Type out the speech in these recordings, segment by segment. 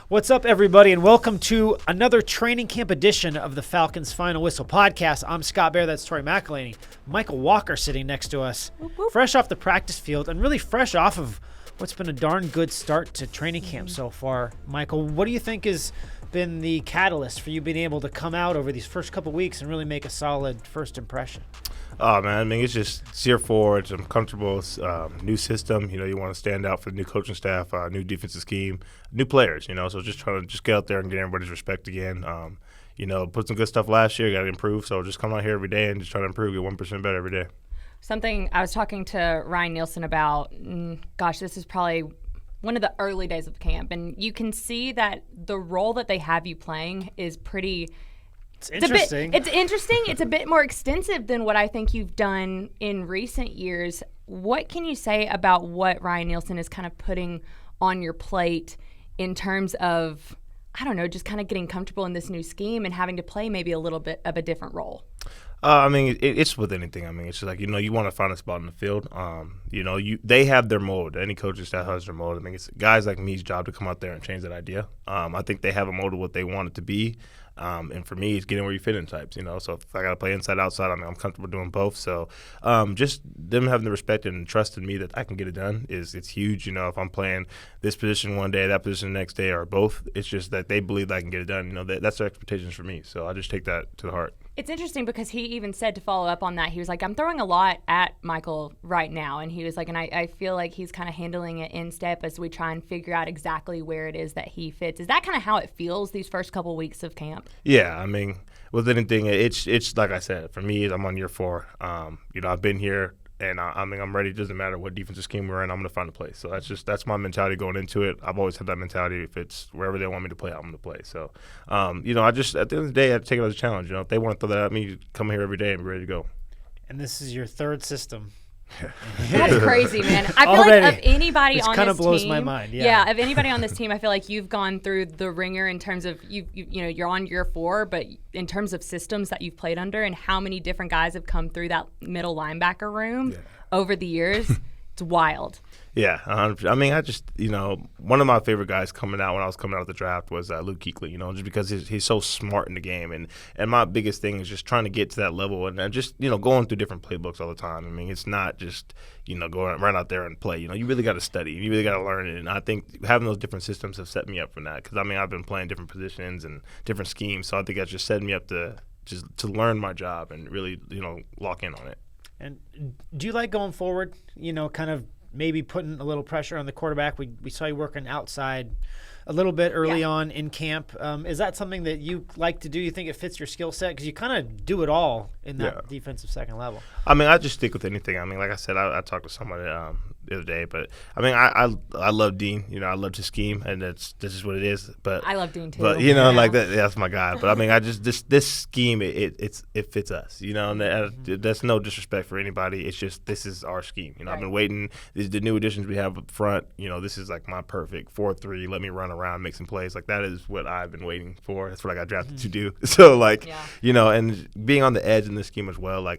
What's up, everybody, and welcome to another training camp edition of the Falcons Final Whistle podcast. I'm Scott Bear, that's Tori McElhaney. Mykal Walker sitting next to us, fresh off the practice field and really fresh off of what's been a darn good start to training camp so far. Mykal, what do you think has been the catalyst for you being able to come out over these first couple weeks and really make a solid first impression? Oh, man, I mean, it's just steer forward. I'm comfortable. New system. You want to stand out for the new coaching staff, new defensive scheme, new players, so just trying to just get out there and get everybody's respect again. Put some good stuff last year, got to improve. So just come out here every day and just try to improve, get 1% better every day. Something I was talking to Ryan Nielsen about, this is probably one of the early days of camp. And you can see that the role that they have you playing is pretty – It's interesting. It's interesting. It's a bit more extensive than what I think you've done in recent years. What can you say about what Ryan Nielsen is kind of putting on your plate in terms of, just kind of getting comfortable in this new scheme and having to play maybe a little bit of a different role? It's with anything. It's just like, you want to find a spot in the field. They have their mold. Any coaching staff has their mold. It's guys like me's job to come out there and change that idea. I think they have a mold of what they want it to be. And for me, it's getting where you fit in types, So if I got to play inside, outside, I'm comfortable doing both. So just them having the respect and trust in me that I can get it done it's huge. If I'm playing this position one day, that position the next day, or both, it's just that they believe that I can get it done. That's their expectations for me. So I just take that to the heart. It's interesting because he even said, to follow up on that, he was like, I'm throwing a lot at Mykal right now. And he was like, and I feel like he's kind of handling it in step as we try and figure out exactly where it is that he fits. Is that kind of how it feels these first couple weeks of camp? Yeah, with anything, it's like I said, for me, I'm on year 4. I've been here. And I'm ready. It doesn't matter what defensive scheme we're in. I'm going to find a place. So that's my mentality going into it. I've always had that mentality. If it's wherever they want me to play, I'm going to play. So, I just at the end of the day, I take it as a challenge. If they want to throw that at me, come here every day and be ready to go. And this is your third system. That's crazy, man. I feel like of anybody on this team, kind of blows my mind. Yeah, of anybody on this team, I feel like you've gone through the ringer in terms of you're on year 4, but in terms of systems that you've played under and how many different guys have come through that middle linebacker room over the years, it's wild. Yeah, I just one of my favorite guys coming out when I was coming out of the draft was Luke Kuechly. Just because he's so smart in the game, and my biggest thing is just trying to get to that level and just going through different playbooks all the time. It's not just going right out there and play. You really got to study, you really got to learn it, and I think having those different systems have set me up for that because I've been playing different positions and different schemes, so I think that's just setting me up to learn my job and really lock in on it. And do you like going forward? Kind of maybe putting a little pressure on the quarterback. We saw you working outside a little bit early on in camp. Is that something that you like to do? You think it fits your skill set? Because you kind of do it all in that defensive second level. I just stick with anything. Like I said, I talked to somebody the other day, but I love Dean. I love to scheme, and this is what it is. But I love Dean too. But that's my guy. But I just this scheme it fits us. And that's no disrespect for anybody. It's just this is our scheme. I've been waiting. The new additions we have up front. This is like my perfect 4-3. Let me run around, make some plays. Like that is what I've been waiting for. That's what I got drafted to do. So and being on the edge in this scheme as well. I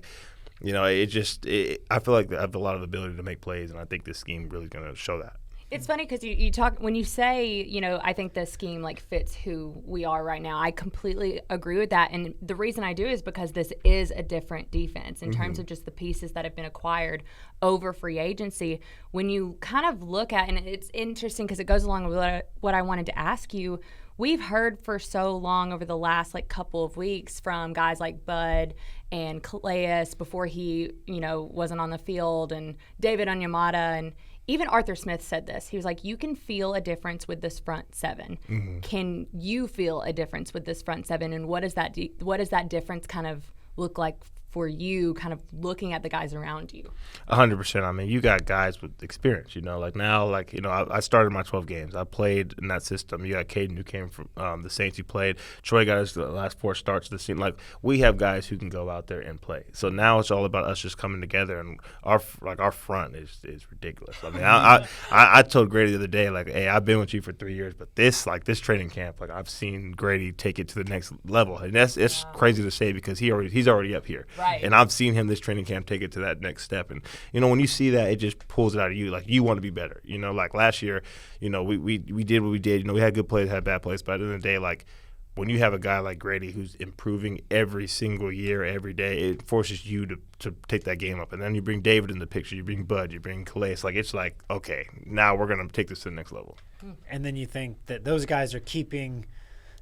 feel like I have a lot of ability to make plays, and I think this scheme really is going to show that. It's funny because you talk when you say, I think this scheme fits who we are right now. I completely agree with that, and the reason I do is because this is a different defense in terms of just the pieces that have been acquired over free agency. When you kind of look at, and it's interesting because it goes along with what I wanted to ask you. We've heard for so long over the last couple of weeks from guys like Bud and Calais before he, wasn't on the field, and David Onyemata, and even Arthur Smith said this. He was like, you can feel a difference with this front 7. Mm-hmm. Can you feel a difference with this front 7? And what does that difference kind of look like for you, kind of looking at the guys around you? 100%. You got guys with experience, I started my 12 games. I played in that system. You got Caden who came from the Saints who played. Troy got us the last 4 starts of the season. We have guys who can go out there and play. So now it's all about us just coming together, and our front is ridiculous. I told Grady the other day, hey, I've been with you for 3 years, but this training camp, I've seen Grady take it to the next level. And it's crazy to say because he's already up here. Right. Right. And I've seen him this training camp take it to that next step. And, when you see that, it just pulls it out of you. Like, you want to be better. Like last year, we did what we did. We had good plays, had bad plays. But at the end of the day, like, when you have a guy like Grady who's improving every single year, every day, it forces you to take that game up. And then you bring David in the picture, you bring Bud, you bring Calais. Like, it's like, okay, now we're going to take this to the next level. And then you think that those guys are keeping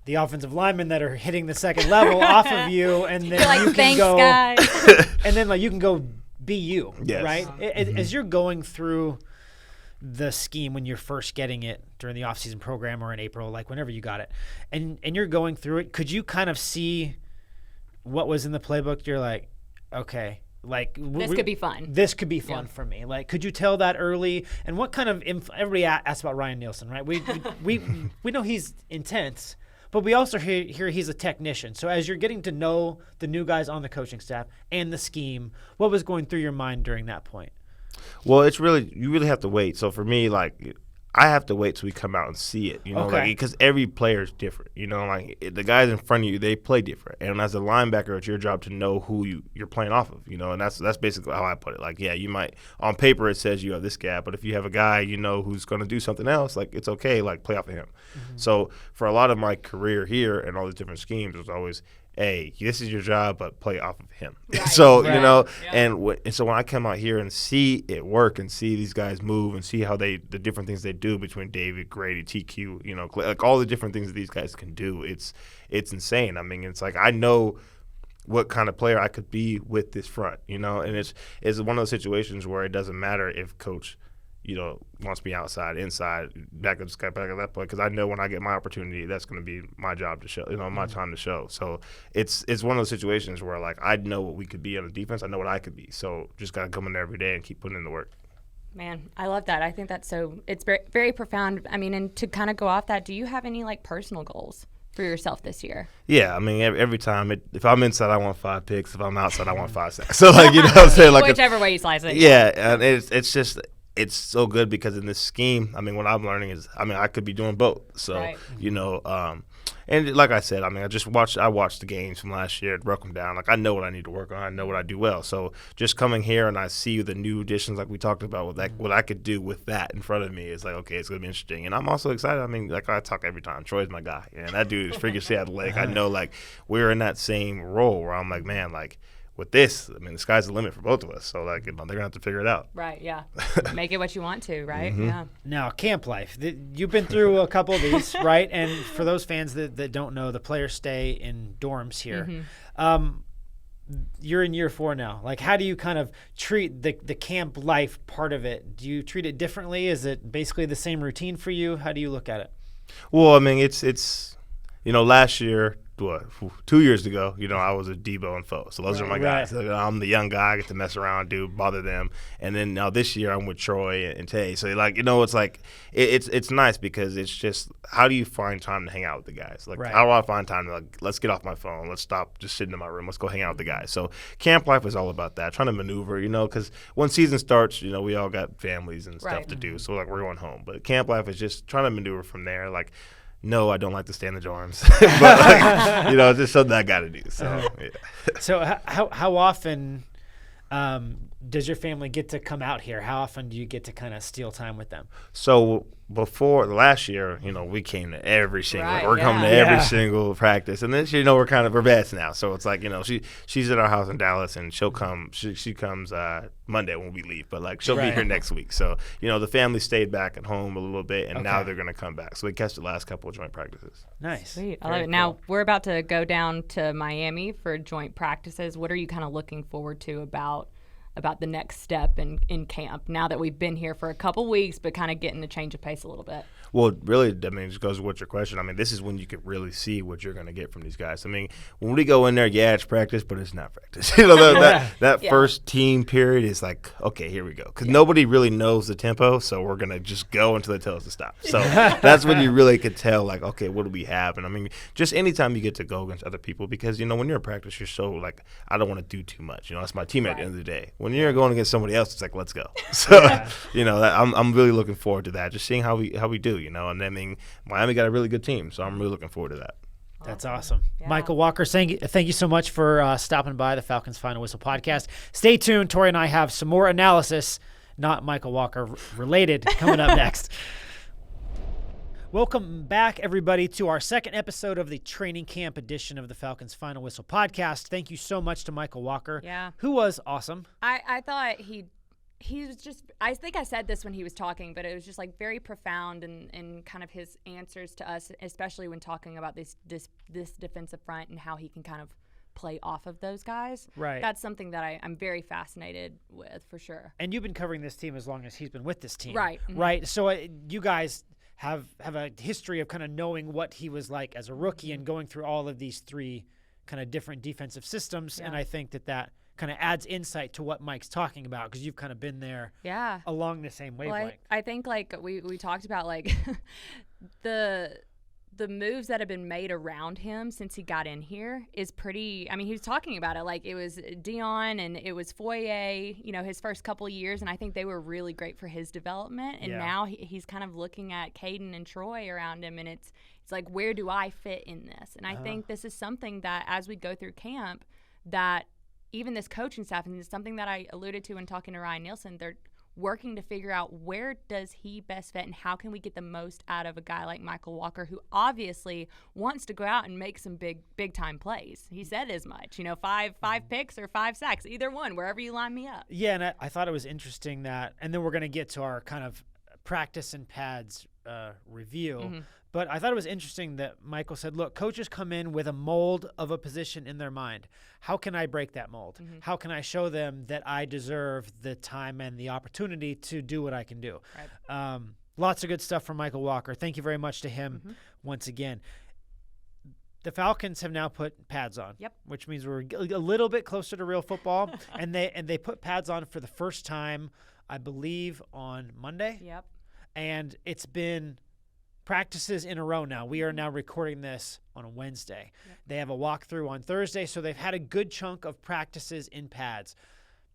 the offensive linemen that are hitting the second level off of you, and then like, you can thanks, go guys. and then like you can go be you, yes. right? As you're going through the scheme when you're first getting it during the off-season program or in April, like whenever you got it, and you're going through it, could you kind of see what was in the playbook? You're like, okay, like this could be fun. This could be fun for me. Like, could you tell that early? And what kind of everybody asks about Ryan Nielsen, right? We know he's intense, but we also hear he's a technician. So as you're getting to know the new guys on the coaching staff and the scheme, what was going through your mind during that point? Well, you really have to wait. So for me, like, I have to wait till we come out and see it, Okay. because every player is different. Like the guys in front of you, they play different. And as a linebacker, it's your job to know who you're playing off of, and that's basically how I put it. Like, yeah, you might, on paper it says you have this gap, but if you have a guy, who's going to do something else, like, it's okay, like, play off of him. Mm-hmm. So for a lot of my career here and all the different schemes, it was always, hey, this is your job, but play off of him. Right. So, Right. And so when I come out here and see it work and see these guys move and see how the different things they do between David, Grady, TQ, like all the different things that these guys can do, it's insane. I mean, it's like I know what kind of player I could be with this front, and it's one of those situations where it doesn't matter if coach wants me outside, inside, back at that point, because I know when I get my opportunity, that's going to be my job to show, my time to show. So it's one of those situations where, like, I know what we could be on the defense. I know what I could be. So just got to come in there every day and keep putting in the work. Man, I love that. I think that's it's very, very profound. I mean, and to kind of go off that, do you have any, like, personal goals for yourself this year? Yeah, I mean, every time, if I'm inside, I want 5 picks. If I'm outside, I want 5 sacks. So, like, what I'm saying? Like, whichever way you slice it. Yeah, and it's just – it's so good because in this scheme, I mean, what I'm learning is, I mean, I could be doing both. So, right. And like I said, I mean, I watched the games from last year, broke them down. Like, I know what I need to work on. I know what I do well. So just coming here and I see the new additions, like we talked about, with what I could do with that in front of me is like, okay, it's going to be interesting. And I'm also excited. I mean, like I talk every time, Troy's my guy. And that dude is freaking athletic. I know, like, we're in that same role where I'm like, man, like, with this, I mean, the sky's the limit for both of us. So, like, they're going to have to figure it out. Right, yeah. Make it what you want to, right? Mm-hmm. Yeah. Now, camp life. You've been through a couple of these, right? And for those fans that don't know, the players stay in dorms here. Mm-hmm. You're in year 4 now. Like, how do you kind of treat the camp life part of it? Do you treat it differently? Is it basically the same routine for you? How do you look at it? Well, I mean, it's last year, 2 years ago, I was a Debo and Foe. So those are my guys. So, I'm the young guy. I get to mess around, bother them. And then now this year I'm with Troy and Tay. So, like, it's like it's nice because it's just, how do you find time to hang out with the guys? Like, how do I find time to, like, let's get off my phone. Let's stop just sitting in my room. Let's go hang out with the guys. So camp life is all about that, trying to maneuver, because when season starts, we all got families and stuff to do. So, like, we're going home. But camp life is just trying to maneuver from there. Like, no, I don't like to stay in the dorms, but, like, it's just something I got to do. So, yeah. So how often does your family get to come out here? How often do you get to kind of steal time with them? So before last year, we came to every single. We're coming to every single practice, and this year, we're vets now. So it's like, she's at our house in Dallas, and she'll come. She comes Monday when we leave, but, like, she'll be here next week. So the family stayed back at home a little bit, and now they're gonna come back. So we catch the last couple of joint practices. Nice, sweet. I love it. Now we're about to go down to Miami for joint practices. What are you kind of looking forward to about the next step in camp now that we've been here for a couple weeks, but kind of getting the change of pace a little bit? Well, really, I mean, it just goes with your question. I mean, this is when you can really see what you're going to get from these guys. I mean, when we go in there, it's practice, but it's not practice. That first team period is like, okay, here we go. Because nobody really knows the tempo, so we're going to just go until it tells us to stop. So that's when you really could tell, like, okay, what do we have? And, I mean, just anytime you get to go against other people, because, when you're in practice, you're so, like, I don't want to do too much. That's my teammate at the end of the day. When you're going against somebody else, it's like, let's go. So, I'm really looking forward to that, just seeing how we do, and then, I mean, Miami got a really good team, so I'm really looking forward to that. That's awesome. Yeah. Mykal Walker, thank you so much for stopping by the Falcons Final Whistle podcast. Stay tuned. Tori and I have some more analysis, not Mykal Walker related, coming up next. Welcome back, everybody, to our second episode of the training camp edition of the Falcons Final Whistle podcast. Thank you so much to Mykal Walker, who was awesome. I thought he was just, I think I said this when he was talking, but it was just like very profound and kind of his answers to us, especially when talking about this defensive front and how he can kind of play off of those guys. Right. That's something that I'm very fascinated with, for sure. And you've been covering this team as long as he's been with this team. Right. Mm-hmm. Right. So you guys have a history of kind of knowing what he was like as a rookie and going through all of these three kind of different defensive systems. Yeah. And I think that kind of adds insight to what Mike's talking about, because you've kind of been there along the same wavelength. Well, I think like we talked about like the moves that have been made around him since he got in here is pretty. I mean, he was talking about it like it was Dion and it was Foye, his first couple of years, and I think they were really great for his development. And now he's kind of looking at Caden and Troy around him, and it's like, where do I fit in this? And I think this is something that as we go through camp, that even this coaching staff, and it's something that I alluded to in talking to Ryan Nielsen, they're working to figure out where does he best fit and how can we get the most out of a guy like Mykal Walker, who obviously wants to go out and make some big time plays. He said as much, five picks or 5 sacks, either one, wherever you line me up. Yeah, and I thought it was interesting that, and then we're going to get to our kind of practice and pads review. Mm-hmm. But I thought it was interesting that Mykal said, look, coaches come in with a mold of a position in their mind. How can I break that mold? Mm-hmm. How can I show them that I deserve the time and the opportunity to do what I can do? Right. Lots of good stuff from Mykal Walker. Thank you very much to him once again. The Falcons have now put pads on, which means we're a little bit closer to real football. and they put pads on for the first time, I believe, on Monday. Yep. And it's been practices in a row now. We are now recording this on a Wednesday. Yep. They have a walkthrough on Thursday, so they've had a good chunk of practices in pads.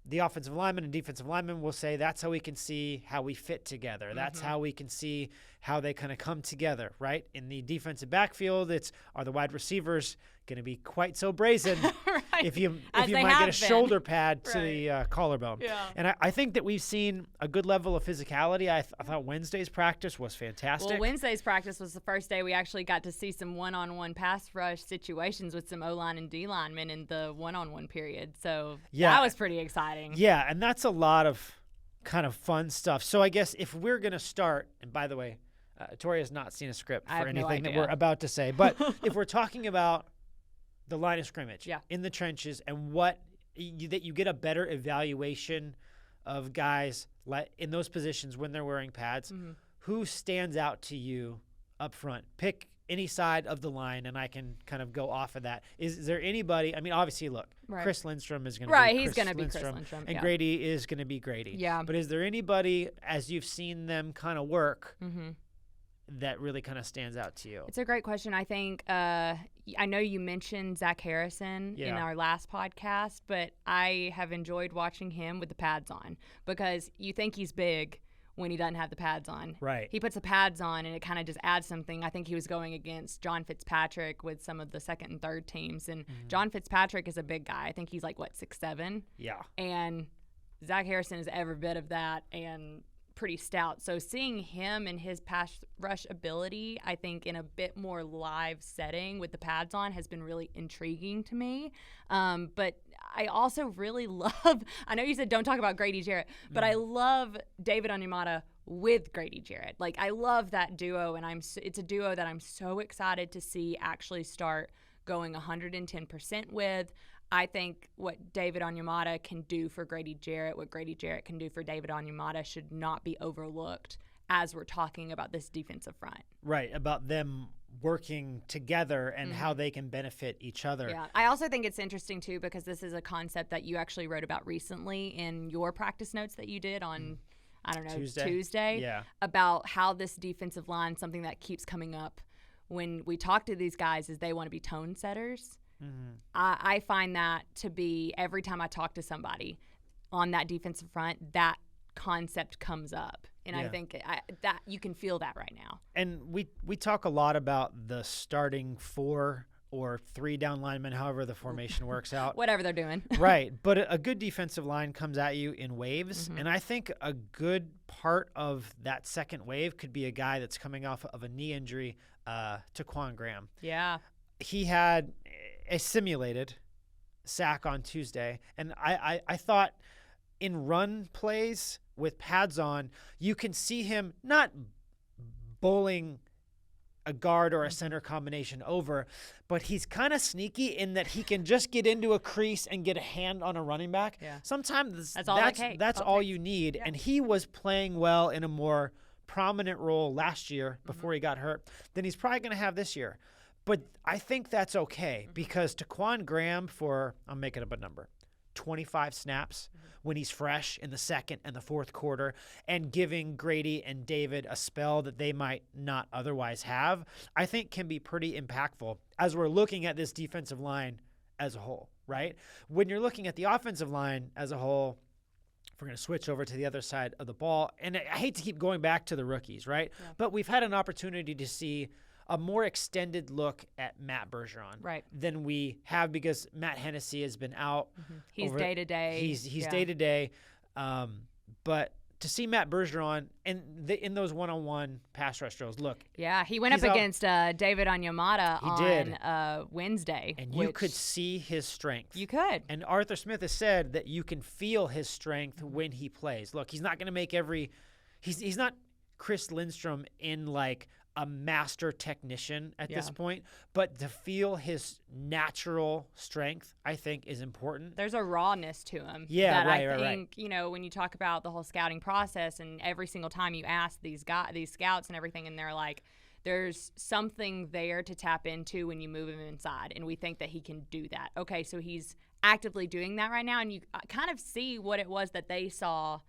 The offensive lineman and defensive lineman will say that's how we can see how we fit together. That's how we can see how they kind of come together, right? In the defensive backfield, are the wide receivers going to be quite so brazen right. if you might get a shoulder pad to the collarbone. Yeah. And I think that we've seen a good level of physicality. I thought Wednesday's practice was fantastic. Well, Wednesday's practice was the first day we actually got to see some one-on-one pass rush situations with some O-line and D-linemen in the one-on-one period. So that was pretty exciting. Yeah, and that's a lot of kind of fun stuff. So I guess if we're going to start, and by the way, Tori has not seen a script for anything that we're about to say, but if we're talking about the line of scrimmage in the trenches and that you get a better evaluation of guys in those positions when they're wearing pads, who stands out to you up front? Pick any side of the line, and I can kind of go off of that. Is there anybody? I mean, obviously, look, Chris Lindstrom is going to be he's going to be Chris Lindstrom, and Grady is going to be Grady. Yeah. But is there anybody, as you've seen them kind of work, that really kind of stands out to you? It's a great question. I think I know you mentioned Zach Harrison in our last podcast, but I have enjoyed watching him with the pads on, because you think he's big when he doesn't have the pads on. Right. He puts the pads on, and it kind of just adds something. I think he was going against John Fitzpatrick with some of the second and third teams, and John Fitzpatrick is a big guy. I think he's like, 6'7"? Yeah. And Zach Harrison is every bit of that and pretty stout. So seeing him and his pass rush ability, I think in a bit more live setting with the pads on, has been really intriguing to me. But I also really love, I know you said don't talk about Grady Jarrett, but I love David Onyemata with Grady Jarrett. Like, I love that duo, and it's a duo that I'm so excited to see actually start going 110% with. I think what David Onyemata can do for Grady Jarrett, what Grady Jarrett can do for David Onyemata, should not be overlooked as we're talking about this defensive front. Right, about them working together and how they can benefit each other. Yeah, I also think it's interesting, too, because this is a concept that you actually wrote about recently in your practice notes that you did on, I don't know, Tuesday, about how this defensive line, something that keeps coming up when we talk to these guys, is they want to be tone setters. I find that to be, every time I talk to somebody on that defensive front, that concept comes up. And I think that you can feel that right now. And we talk a lot about the starting four or 3 down linemen, however the formation works out. Whatever they're doing. Right. But a good defensive line comes at you in waves. And I think a good part of that second wave could be a guy that's coming off of a knee injury, Taquan Graham. Yeah. He had a simulated sack on Tuesday. And I thought in run plays with pads on, you can see him not bowling a guard or a center combination over, but he's kind of sneaky in that he can just get into a crease and get a hand on a running back. Yeah. Sometimes that's all you need. Yeah. And he was playing well in a more prominent role last year before he got hurt than he's probably going to have this year. But I think that's okay because Taquan Graham for, I'm making up a number, 25 snaps when he's fresh in the second and the fourth quarter and giving Grady and David a spell that they might not otherwise have, I think can be pretty impactful as we're looking at this defensive line as a whole, right? When you're looking at the offensive line as a whole, if we're going to switch over to the other side of the ball, and I hate to keep going back to the rookies, right? Yeah. But we've had an opportunity to see a more extended look at Matt Bergeron than we have because Matt Hennessy has been out. He's day-to-day. He's day-to-day. But to see Matt Bergeron in those one-on-one pass rush drills, look. Yeah, he went up against David Onyemata on Wednesday. And you could see his strength. You could. And Arthur Smith has said that you can feel his strength when he plays. Look, he's not going to make he's not Chris Lindstrom in like a master technician at this point, but to feel his natural strength, I think, is important. There's a rawness to him. Yeah, that I think, you know, when you talk about the whole scouting process and every single time you ask these scouts and everything, and they're like, there's something there to tap into when you move him inside, and we think that he can do that. Okay, so he's actively doing that right now, and you kind of see what it was that they saw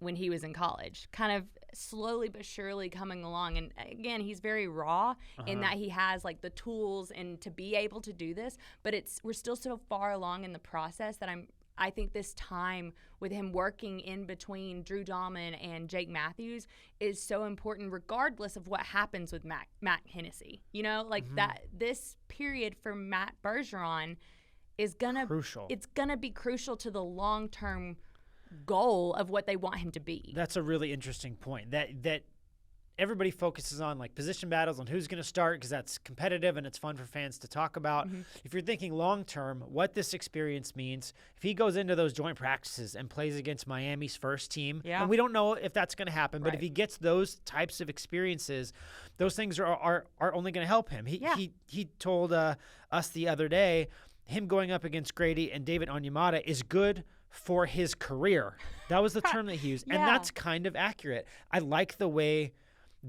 when he was in college, kind of slowly but surely coming along. And again, he's very raw in that he has like the tools and to be able to do this, but we're still so far along in the process that I think this time with him working in between Drew Dahlman and Jake Matthews is so important regardless of what happens with Matt Hennessy. You know, like that this period for Matt Bergeron is crucial. It's gonna be crucial to the long-term goal of what they want him to be. That's a really interesting point. That everybody focuses on like position battles on who's going to start because that's competitive and it's fun for fans to talk about. If you're thinking long term, what this experience means, if he goes into those joint practices and plays against Miami's first team, and we don't know if that's going to happen, but if he gets those types of experiences, those things are only going to help him. He told us the other day, him going up against Grady and David Onyemata is good for his career. That was the term that he used. And that's kind of accurate. I like the way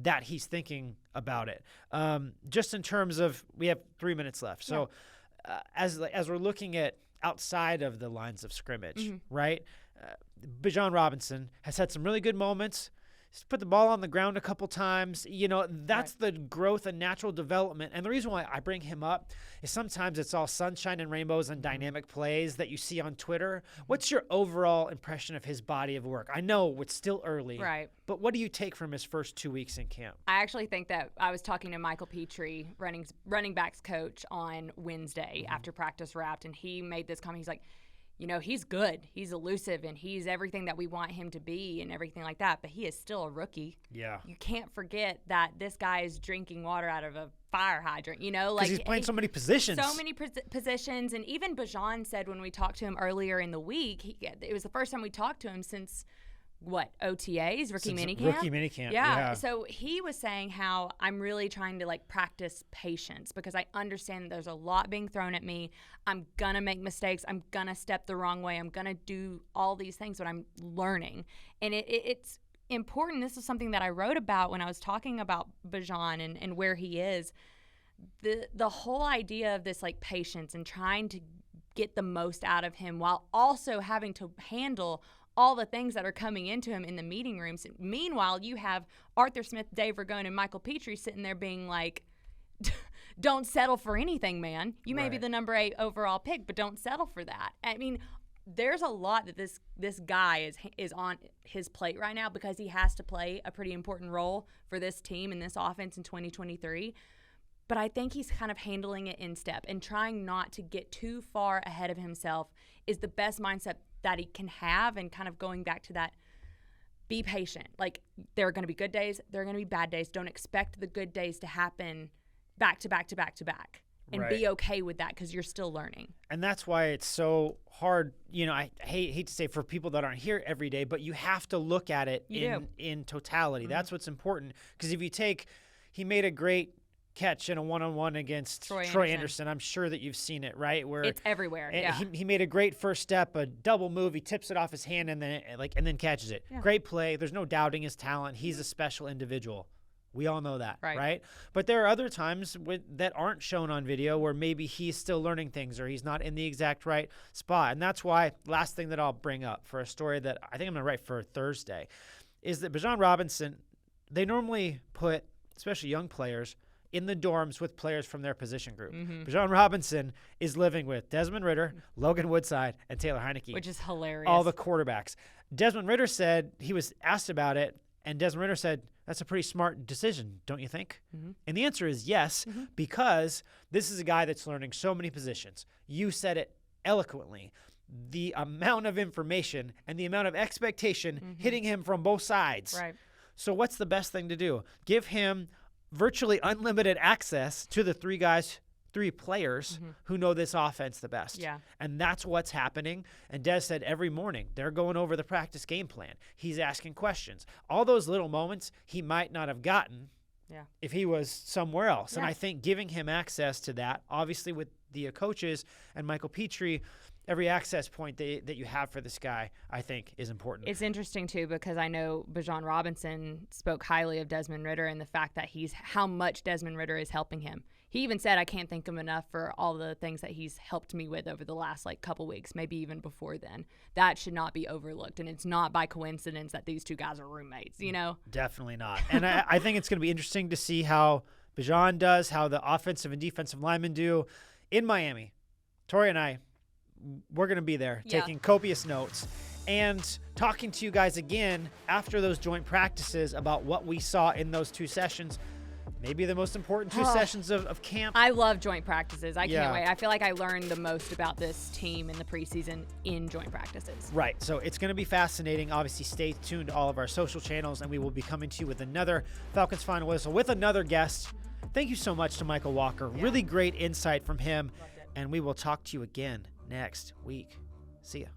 that he's thinking about it. Just in terms of, we have 3 minutes left. So as we're looking at outside of the lines of scrimmage, right? Bijan Robinson has had some really good moments. He's put the ball on the ground a couple times. You know, that's the growth and natural development. And the reason why I bring him up is sometimes it's all sunshine and rainbows and dynamic plays that you see on Twitter. What's your overall impression of his body of work? I know it's still early, but what do you take from his first 2 weeks in camp? I actually think that I was talking to Mykal Petrie, running backs coach, on Wednesday after practice wrapped, and he made this comment. He's like, you know, he's good. He's elusive, and he's everything that we want him to be and everything like that, but he is still a rookie. Yeah. You can't forget that this guy is drinking water out of a fire hydrant, you know? Like, he's playing so many positions. So many positions, and even Bijan said when we talked to him earlier in the week, it was the first time we talked to him since OTAs, rookie minicamp? Yeah. So he was saying how I'm really trying to like practice patience because I understand there's a lot being thrown at me. I'm going to make mistakes. I'm going to step the wrong way. I'm going to do all these things, but I'm learning. And it's important. This is something that I wrote about when I was talking about Bijan and where he is. The whole idea of this like patience and trying to get the most out of him while also having to handle all the things that are coming into him in the meeting rooms. Meanwhile, you have Arthur Smith, Dave Ragone, and Mykal Petrie sitting there being like, don't settle for anything, man. You may be the number 8 overall pick, but don't settle for that. I mean, there's a lot that this guy is on his plate right now because he has to play a pretty important role for this team and this offense in 2023. But I think he's kind of handling it in step and trying not to get too far ahead of himself is the best mindset that he can have, and kind of going back to that, be patient. Like, there are going to be good days, there are going to be bad days. Don't expect the good days to happen back to back to back to back. And Right. be okay with that because you're still learning. And that's why it's so hard. You know, I hate to say for people that aren't here every day, but you have to look at it in totality. That's what's important. Because if you take, he made a great catch in a one-on-one against Troy Anderson. I'm sure that you've seen it, right? Where it's everywhere. Yeah. He made a great first step, a double move. He tips it off his hand and then catches it. Yeah. Great play. There's no doubting his talent. He's a special individual. We all know that, Right. right? But there are other times that aren't shown on video where maybe he's still learning things or he's not in the exact right spot. And that's why, last thing that I'll bring up for a story that I think I'm going to write for Thursday, is that Bijan Robinson, they normally put, especially young players, in the dorms with players from their position group. Bijan Robinson is living with Desmond Ridder, Logan Woodside, and Taylor Heineke. Which is hilarious. All the quarterbacks. Desmond Ridder said, he was asked about it, and Desmond Ridder said, that's a pretty smart decision, don't you think? And the answer is yes, because this is a guy that's learning so many positions. You said it eloquently. The amount of information and the amount of expectation hitting him from both sides. Right. So what's the best thing to do? Give him virtually unlimited access to the three players who know this offense the best. Yeah. And that's what's happening. And Des said every morning they're going over the practice game plan. He's asking questions. All those little moments he might not have gotten if he was somewhere else. Yeah. And I think giving him access to that, obviously with the coaches and Michael Petrie, every access point that you have for this guy, I think, is important. It's interesting, too, because I know Bijan Robinson spoke highly of Desmond Ridder and the fact that how much Desmond Ridder is helping him. He even said, I can't thank him enough for all the things that he's helped me with over the last couple weeks, maybe even before then. That should not be overlooked, and it's not by coincidence that these two guys are roommates, you know? Definitely not. And I think it's going to be interesting to see how Bijan does, how the offensive and defensive linemen do in Miami. Tori and I, we're going to be there taking copious notes and talking to you guys again after those joint practices about what we saw in those two sessions. Maybe the most important two sessions of camp. I love joint practices. I can't wait. I feel like I learned the most about this team in the preseason in joint practices. Right. So it's going to be fascinating. Obviously, stay tuned to all of our social channels, and we will be coming to you with another Falcons Final Whistle with another guest. Thank you so much to Mykal Walker. Yeah. Really great insight from him. And we will talk to you again next week. See ya.